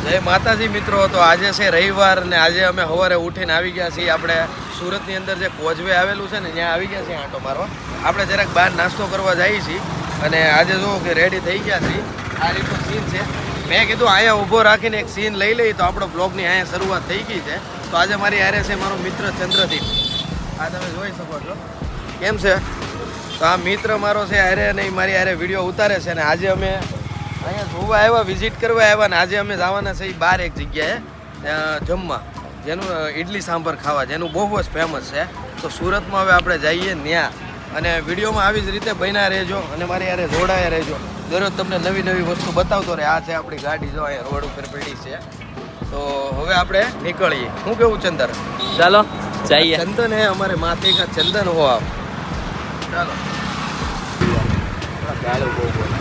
જય માતાજી મિત્રો. તો આજે છે રવિવાર ને આજે અમે સવારે ઉઠીને આવી ગયા છીએ આપણે સુરતની અંદર જે કોઝવે આવેલું છે ને ત્યાં આવી ગયા છીએ આંટો મારવા. આપણે જરાક બહાર નાસ્તો કરવા જઈએ છીએ અને આજે જો કે રેડી થઈ ગયા છીએ. આ રીતનું સીન છે. મેં કીધું અહીંયા ઊભો રાખીને એક સીન લઈ લઈએ તો આપણો બ્લોગની અહીંયા શરૂઆત થઈ ગઈ છે. તો આજે મારી હારે છે મારો મિત્ર ચંદ્રદીપ. આ તમે જોઈ શકો છો કેમ છે. તો આ મિત્ર મારો છે હારે અને મારી હારે વિડીયો ઉતારે છે. અને આજે અમે અહીંયા જોવા આવ્યા, વિઝિટ કરવા આવ્યા ને આજે અમે જવાના છે બહાર એક જગ્યાએ જમવા, જેનું ઇડલી સાંભર ખાવા, જેનું બહુ જ ફેમસ છે. તો સુરતમાં હવે આપણે જઈએ ત્યાં અને વિડીયોમાં આવી જ રીતે બન્યા રહેજો અને મારી યારે જોડાયા રહેજો. દરરોજ તમને નવી નવી વસ્તુ બતાવતો રહે. આ છે આપણી ગાડી, જો અહીંયા રોડ ઉપર પડી છે. તો હવે આપણે નીકળીએ. શું કેવું ચંદન? ચાલો જઈએ. ચંદન હે અમારે માથે કા ચંદન હો આપ. ચાલો ગાળો બહુ બોલ.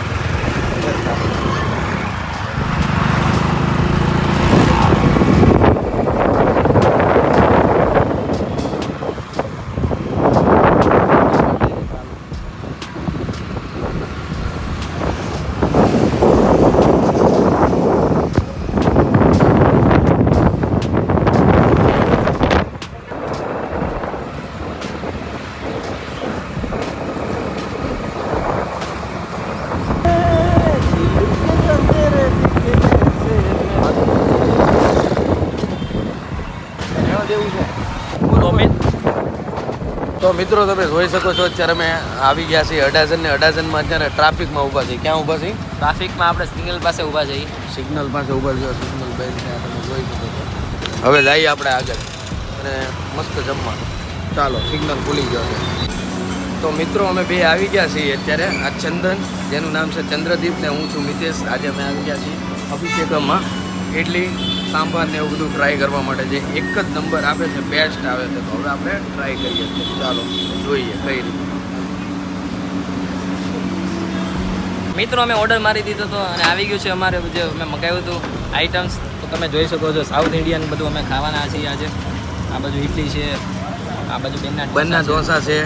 તો મિત્રો તમે જોઈ શકો છો અત્યારે અમે આવી ગયા છીએ અડાજણ ને અડાજણમાં અત્યારે ટ્રાફિકમાં ઊભા છીએ. ક્યાં ઊભા છીએ? ટ્રાફિકમાં આપણે સિગ્નલ પાસે ઊભા છીએ. સિગ્નલ પાસે ઊભા છો. સિગ્નલ બેન ત્યાં તમે જોઈ શકો છો. હવે જઈએ આપણે આગળ અને મસ્ત જમવા. ચાલો સિગ્નલ ભૂલી ગયો છે. તો મિત્રો અમે બે આવી ગયા છીએ અત્યારે. આ ચંદન જેનું નામ છે ચંદ્રદીપ ને હું છું મિતેશ. આજે અમે આવી ગયા છીએ અભિષેકમમાં ઇડલી સાંભાર ને એવું બધું ટ્રાય કરવા માટે, જે એક જ નંબર આપે છે, બેસ્ટ આવે છે. તો હવે આપણે ટ્રાય કરીએ છીએ. ચાલો જોઈએ કઈ રીતે. મિત્રો અમે ઓર્ડર મારી દીધો હતો અને આવી ગયું છે અમારે જે અમે મગાવ્યું હતું આઇટમ્સ. તો તમે જોઈ શકો છો સાઉથ ઇન્ડિયન બધું અમે ખાવાના છીએ આજે. આ બાજુ ઇડલી છે, આ બાજુ બંને ઢોસા છે,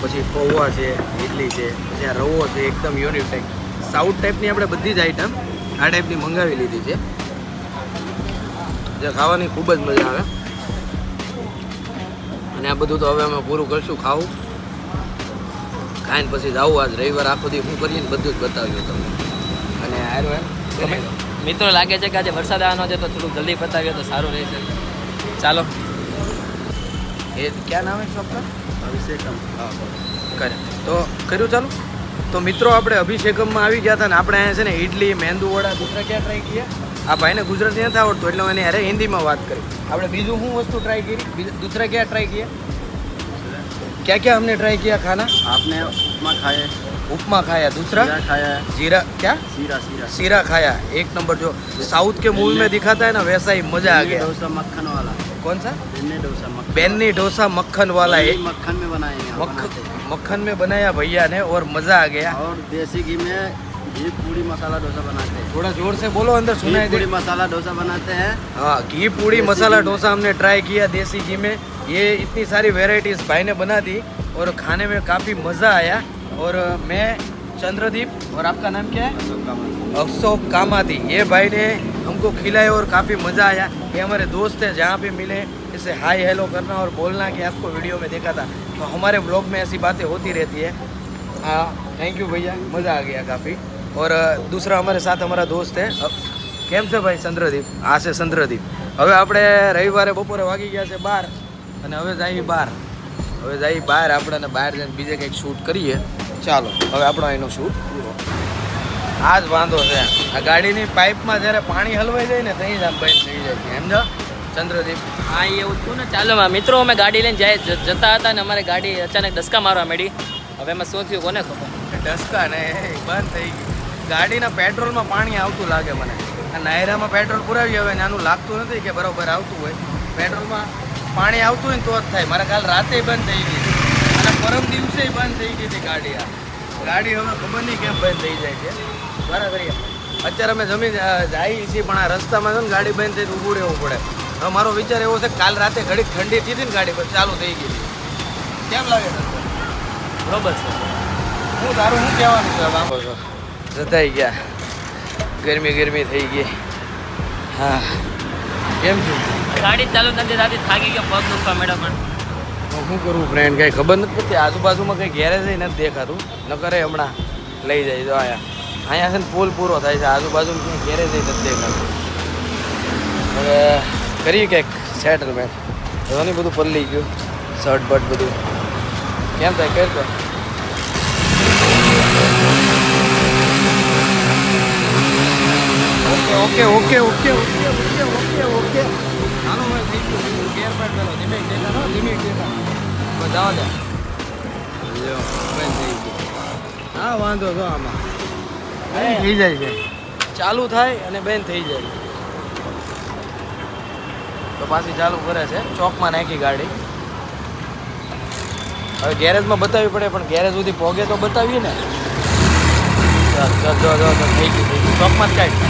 પછી પૌવા છે, ઇડલી છે, પછી આ રવો છે, એકદમ યુનિક ટાઈપ સાઉથ ટાઈપની આપણે બધી જ આઈટમ આ ટાઈપની મંગાવી લીધી છે, જે ખાવાની ખૂબ જ મજા આવે. અને આ બધું તો હવે અમે પૂરું કરશું ખાવું. ખાઈને પછી જાવું. આજ રવિવાર આખો દી શું કરીએ ને બધું જ બતાવ્યું તમને. અને આયરો મિત્રો લાગે છે કે આજે વરસાદ આવવાનો છે તો થોડુંક જલ્દી બતાવીએ તો સારું રહેશે. ચાલો. એ ક્યાં નામ છે આપકા? અભિષેકમ. હા કરે તો કર્યું ચાલુ. તો મિત્રો આપણે અભિષેકમમાં આવી ગયા હતા ને આપણે અહીંયા છે ને ઇડલી, મેંદુ વડા, દૂસરા ક્યાં ટ્રાય કર્યા. આ ભાઈને ગુજરાતી નથી આવડતું એટલે એને અરે હિન્દીમાં વાત કરી. આપણે બીજું શું વસ્તુ ટ્રાય કરી? दूसरा क्या ट्राई किया? क्या क्या हमने ट्राई किया खाना? आपने उपमा खाया, उपमा खाया, दूसरा खाया, जीरा क्या सीरा सीरा खाया. एक नंबर जो साउथ के मूवी में दिखाता है ना वैसा ही मजा आ गया. डोसा मक्खन वाला. कौन सा? बेन्नी डोसा मक्खन वाला है. मक्खन में बनाएंगे. मक्खन में बनाया भैया ने और मजा आ गया. और देसी घी में घी पूड़ी मसाला डोसा बनाते हैं. थोड़ा जोर से बोलो, अंदर सुनाई दे. पूड़ी मसाला डोसा बनाते हैं. हाँ, घी पूड़ी मसाला डोसा हमने ट्राई किया देसी घी में. ये इतनी सारी वेराइटीज भाई ने बना दी और खाने में काफ़ी मज़ा आया. और मैं चंद्रदीप और आपका नाम क्या है? अशोक कामाती. ये भाई ने हमको खिलाया और काफ़ी मज़ा आया. ये हमारे दोस्त हैं, जहाँ पे मिले इसे हाय हेलो करना और बोलना कि आपको वीडियो में देखा था. तो हमारे ब्लॉग में ऐसी बातें होती रहती है. हाँ थैंक यू भैया, मज़ा आ गया काफ़ी. और दूसरा हमारे साथ हमारा दोस्त है કેમ છે ભાઈ? ચંદ્રદીપ. આ છે ચંદ્રદીપ. હવે આપણે રવિવારે બપોરે વાગી ગયા છે 12 અને હવે જઈએ બહાર. આપણે બહાર જઈને બીજે કંઈક શૂટ કરીએ. ચાલો હવે આપણો એનો શૂટ પૂરો. આ જ વાંધો છે, આ ગાડીની પાઇપમાં જ્યારે પાણી હલવાઈ જાય ને ત્યાં જ આમ બંધ થઈ જાય છે. સમજો ચંદ્રદીપ? હા એવું થયું ને. ચાલો મિત્રો અમે ગાડી લઈને જતા હતા ને અમારી ગાડી અચાનક ડસકા મારવા માંડી. હવે એમાં શું થયું કોને ખબર? ડસકા ને બંધ થઈ ગયું. ગાડીના પેટ્રોલમાં પાણી આવતું લાગે મને. આ નાયરામાં પેટ્રોલ પુરાવી હવે નાનું લાગતું નથી કે બરાબર આવતું હોય. પેટ્રોલમાં પાણી આવતું હોય ને તો જ થાય. મારા કાલ રાતે બંધ થઈ ગઈ અને પરમ દિવસે બંધ થઈ ગઈ હતી ગાડી. આ ગાડી હવે ખબર નહીં કેમ બંધ થઈ જાય છે. બરાબર. અત્યારે અમે જમીન જઈએ છીએ પણ આ રસ્તામાં છે ને ગાડી બંધ થઈ ઊભું રહેવું પડે. હવે મારો વિચાર એવો છે કાલ રાતે ઘડીક ઠંડી થઈ હતી ને ગાડી પર ચાલુ થઈ ગઈ હતી. કેમ લાગે છે? બરોબર છે. હું તારું શું કહેવાનું છે? જતાઈ ગયા, ગરમી થઈ ગઈ. હા કેમ છું ગાડી ચાલુ નથી થતી, થાકી ગયો, પગ દુખવા મેળો. પણ શું કરવું ફ્રેન્ડ, કંઈ ખબર નથી પડતી. આજુબાજુમાં કંઈ ગેરેજ નથી દેખાતું, ન કરે હમણાં લઈ જાય તો અહીંયા છે ને પુલ પૂરો થાય છે, આજુબાજુમાં ક્યાંય ગેરેજ નથી દેખાતું. હવે કરીએ કંઈક સેટલમેન્ટ. તો નહીં બધું પલળી ગયું, શર્ટ બટ બધું કેમ થાય કરતો. Okay okay okay okay okay okay okay હાલો ભાઈ થઈ ગયું ગેર પાડ પેલો ધીમે દેખા ધીમે દેખા બસ જવા દે લ્યો બંધ થઈ ગયું. હા વાંધો તો આમાં બંધ થઈ જાય છે, ચાલુ થાય અને બંધ થઈ જાય તો પાછી ચાલુ કરે છે. ચોકમાં નાખી ગાડી. હવે ગેરેજમાં બતાવવી પડે પણ ગેરેજ સુધી પોગે તો બતાવીએ ને. જો થઈ ગયું ચોકમાં જ કાંઈ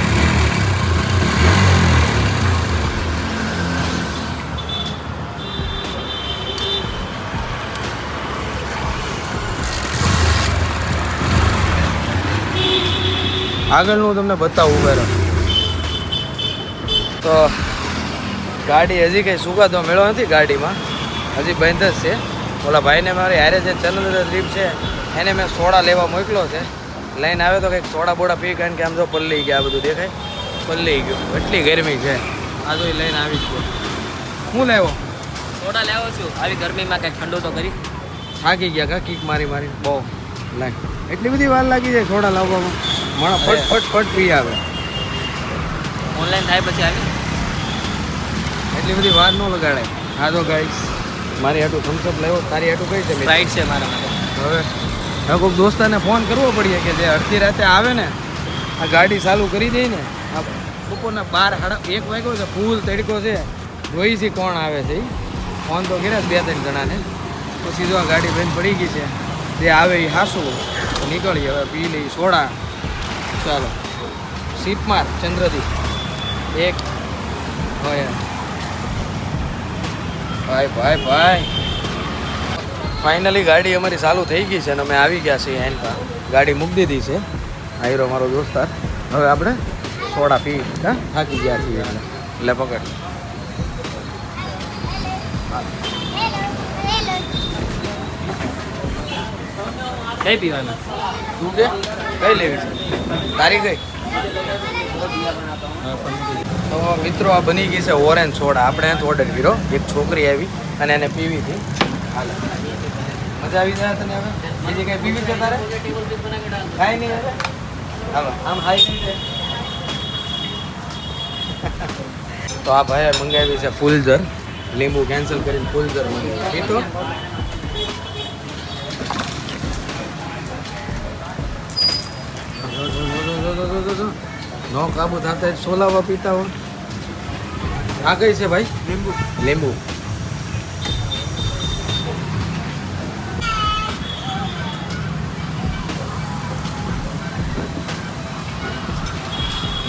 આગળનું તમને બતાવું પહેલો તો ગાડી હજી કંઈ સુકાતો મેળો નથી, ગાડીમાં હજી બંધ જ છે. ઓલા ભાઈને મારી હારે જે ચંદ્ર દ્વીપ છે એને મેં સોડા લેવા મોકલો છે, લઈને આવે તો કંઈક સોડા બોડા પી, કારણ કે આમ જો પલળી ગયા, બધું દેખાય પલળી ગયું, એટલી ગરમી છે. આ તો લઈને આવી જ ગયો. હું લેવો સોડા લેવો છું, આવી ગરમીમાં કંઈક ઠંડુ તો કરી. થાકી ગયા કા કીક મારી મારી બહુ લાય, એટલી બધી વાર લાગી જાય સોડા લાવવામાં. માણસ ફટ ફટ ફટ પી આવે. ઓનલાઈન થાય પછી આવી એટલી બધી વાર ન લગાડાય. હા તો ગાઈસ મારી હાટું થમ્સઅપ લાવ્યો, તારી હાટું કઈ છે રાઈટ છે મારા માટે. હવે કોઈક દોસ્તારને ફોન કરવો પડીએ કે જે અડધી રાતે આવે ને, આ ગાડી ચાલુ કરી દઈ ને, આ બપોરના 12-1 વાગ્યો છે, ફૂલ તડકો છે, જોઈ છે કોણ આવે છે. ફોન તો કર્યા 2-3 જણાને, પછી જો આ ગાડી બંધ પડી ગઈ છે, જે આવે એ હાસું તો નીકળીએ. હવે પી લઈ સોડા. ચાલો સીટ માર ચંદ્રદીપ એક હોય ભાઈ. ફાઇનલી ગાડી અમારી ચાલુ થઈ ગઈ છે અને અમે આવી ગયા છીએ એન પર. ગાડી મૂકી દીધી છે, આયરો મારો દોસ્તાર. હવે આપણે સોડા પી થાકી ગયા છીએ એટલે પકડ. કઈ પીવાના તું કે કઈ લેવી છે તારી કઈ? તો મિત્રો આ બની ગઈ છે ઓરેન્જ સોડા. આપણે અહીંથી ઓર્ડર કર્યો, એક છોકરી આવી અને એને પીવી હતી. હાલ મજા આવી જાય તને? હવે બીજી કઈ પીવી છે તારે? કાંઈ નહીં હવે હાલો આમ હાઈ. તો આ ભાઈએ મંગાવી છે ફૂલઝર, લીંબુ કેન્સલ કરીને ફૂલઝર મંગાવી. પીતો નો કાબુ થતા સોલાવા પીતા હોય. આ કઈ છે ભાઈ? લીંબુ. લીંબુ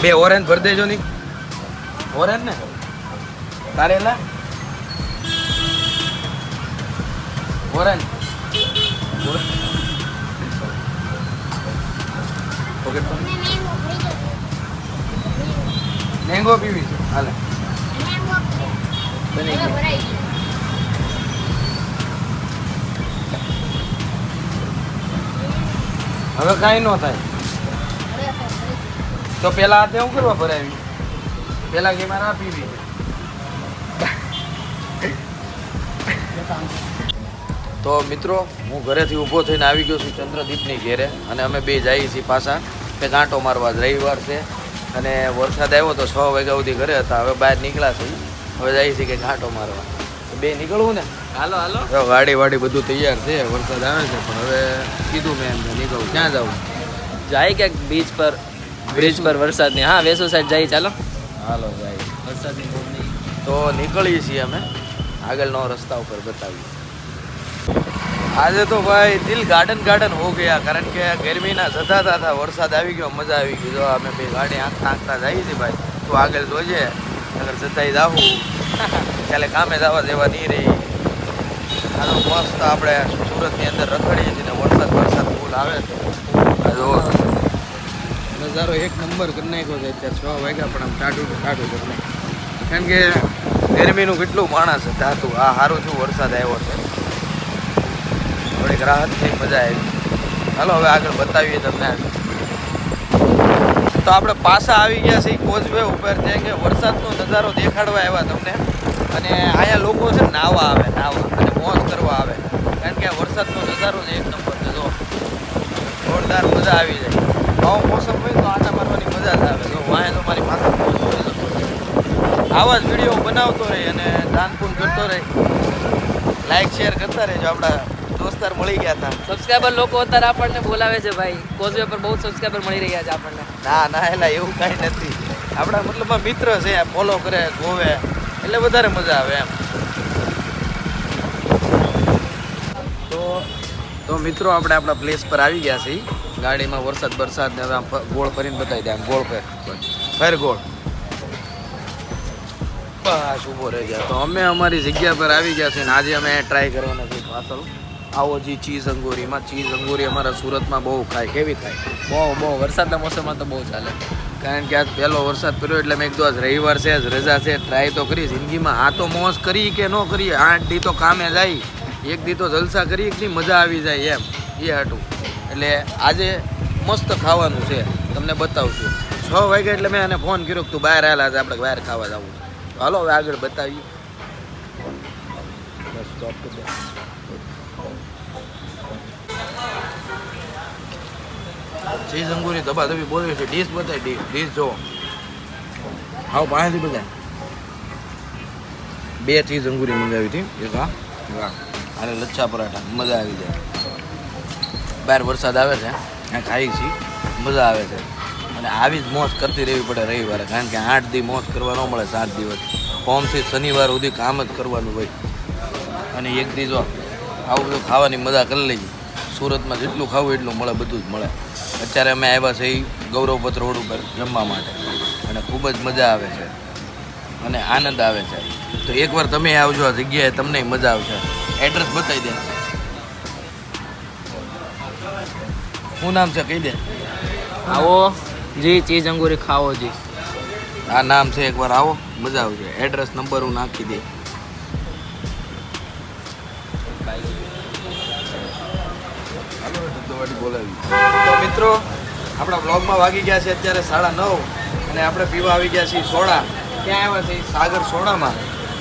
બે ઓરેન્જ ભરી દેજો ની. ઓરેન્જ ને કારેલા ઓરેન્જ પોકેટ પર મેંગો પીવી છે. હાલે બની ગઈ. હવે કાંઈ ન થાય તો પેલા હાથે હું કરવા ભરાવી? પેલા કે મારે આ પીવી. તો મિત્રો હું ઘરેથી ઊભો થઈને આવી ગયો છું ચંદ્રદીપની ઘેરે, અને અમે બે જઈએ છીએ પાછા કે ગાંટો મારવા. રવિવાર છે અને વરસાદ આવ્યો તો 6 વાગ્યા સુધી ઘરે હતા. હવે બહાર નીકળ્યા છે, હવે જઈએ છીએ કે ગાંટો મારવા. બે નીકળવું ને? હાલો હાલો. ગાડી વાડી બધું તૈયાર છે, વરસાદ આવે છે પણ હવે કીધું મેં એમને નીકળવું. ક્યાં જવું? જાય ક્યાંક બીચ પર, બ્રિજ પર વરસાદની. હા વેસુ સાઈડ જાય. ચાલો હાલો જાય. વરસાદની બહુ નહીં. તો નીકળીએ છીએ અમે, આગળનો રસ્તા ઉપર બતાવીએ. આજે તો ભાઈ દિલ ગાર્ડન ગાર્ડન હો ગયા, કારણ કે ગરમીના જતા હતા, વરસાદ આવી ગયો, મજા આવી ગઈ. જો અમે બે ગાડી આંખતા આંખતા જઈએ છીએ ભાઈ. તું આગળ જોજે, અગર જતાઈ જાવું ચાલે, કામે જવા દેવા નહીં રહી. આ તો મસ્ત આપણે સુરતની અંદર રખડીએ છીએ ને વરસાદ ફૂલ આવે છે. જો નજારો એક નંબર કરી નાખ્યો છે. અત્યારે 6 વાગ્યા પણ આમ ટાઢું કરી નાખ્યું. કારણ કે ગરમીનું કેટલું માણસ છે ધાતું. આ સારું છું વરસાદ આવ્યો છે, થોડીક રાહત થઈ, મજા આવી. ચાલો હવે આગળ બતાવીએ તમને. તો આપણે પાછા આવી ગયા છીએ કોઝવે ઉપર, જેમ કે વરસાદનો નજારો દેખાડવા આવ્યા તમને. અને અહીંયા લોકો છે નાવા આવે અને મોજ કરવા આવે, કારણ કે આ વરસાદનો નજારો જ એક નંબર છે. જો જોરદાર મજા આવી જાય. આવો મોસમ હોય તો આટા મારવાની મજા જ આવે. જો વાંહે તો મારી માથા આવા જ વિડીયો બનાવતો રહી અને દાન પૂન કરતો રહી. લાઈક શેર કરતા રહેજો. આપણા દોસ્તાર મળી ગયા હતા. સબસ્ક્રાઈબર લોકો અત્યારે આપણને બોલાવે છે ભાઈ. કોઝવે પર બહુ સબસ્ક્રાઈબર મળી રહ્યા છે આપણને. ના એલા એવું કાંઈ નથી. આપણા મતલબમાં મિત્ર છે, ફોલો કરે, જોવે એટલે વધારે મજા આવે એમ. તો મિત્રો આપણે આપણા પ્લેસ પર આવી ગયા છીએ. ગાડીમાં વરસાદ ને હવે આમ ગોળ ફરીને બતાવી દે. આમ ગોળ ફેર ગોળ બસ ઊભો રહી ગયા. તો અમે અમારી જગ્યા પર આવી ગયા છીએ ને આજે અમે ટ્રાય કરવાના છીએ પાછળ. આવો જી ચીઝ અંગૂરીમાં. ચીઝ અંગૂરી અમારા સુરતમાં બહુ ખાય. કેવી ખાય? બહુ વરસાદના મોસમમાં તો બહુ ચાલે. કારણ કે આજ પહેલો વરસાદ પડ્યો એટલે મેં કીધું આજ રવિવાર છે, આજ રજા છે, ટ્રાય તો કરી જિંદગીમાં. આ તો મોજ કરી કે ન કરીએ, 8 દી તો કામે જાય, 1 દી તો જલસા કરી, એકની મજા આવી જાય એમ, એ હાટું. એટલે આજે મસ્ત ખાવાનું છે, તમને બતાવશું. 6 વાગ્યા એટલે મેં આને ફોન કર્યો કે તું બહાર આવેલા, આજે આપણે બહાર ખાવા જવું. હાલો હવે આગળ બતાવીએ. ચીઝ અંગૂરી ધબાધબી બોલવી છે. ડીશ બતાવી, ડીશ જો હાવ પાસેથી બધા. 2 ચીઝ અંગૂરી મંગાવી હતી. એક અને લચ્છા પરાઠા. મજા આવી જાય. બહાર વરસાદ આવે છે, ત્યાં ખાઈ છીએ, મજા આવે છે. અને આવી જ મોજ કરતી રહેવી પડે રવિવારે, કારણ કે 8 દી મોજ કરવા ન મળે. 7 દિવસ સોમથી શનિવાર સુધી કામ જ કરવાનું હોય. અને 1 દી જો આવું બધું ખાવાની મજા કરી લઈએ. સુરતમાં જેટલું ખાવું એટલું મળે, બધું જ મળે. અત્યારે અમે આવ્યા છે ગૌરવપથ રોડ ઉપર જમવા માટે અને ખૂબ જ મજા આવે છે અને આનંદ આવે છે. તો એકવાર તમે આવજો આ જગ્યાએ, તમને મજા આવશે. એડ્રેસ બતાવી દે. શું નામ છે કહી દે. આવો જી ચીઝ અંગૂરી ખાવો જી. આ નામ છે, એકવાર આવો, મજા આવશે. એડ્રેસ નંબર હું નાખી દે. તો મિત્રો આપણા બ્લોગમાં વાગી ગયા છે અત્યારે 9:30 અને આપણે પીવા આવી ગયા છીએ સોડા. ક્યાં આવ્યા છીએ? સાગર સોડામાં.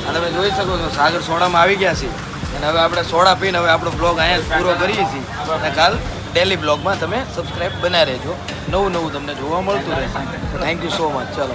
અને તમે જોઈ શકો છો સાગર સોડામાં આવી ગયા છીએ. અને હવે આપણે સોડા પીને હવે આપણો બ્લોગ અહીંયા જ પૂરો કરીએ છીએ. અને કાલ ડેલી બ્લોગમાં તમે સબસ્ક્રાઈબ બનાવી રહેજો. નવું તમને જોવા મળતું રહેશે. Thank you so much. ચાલો.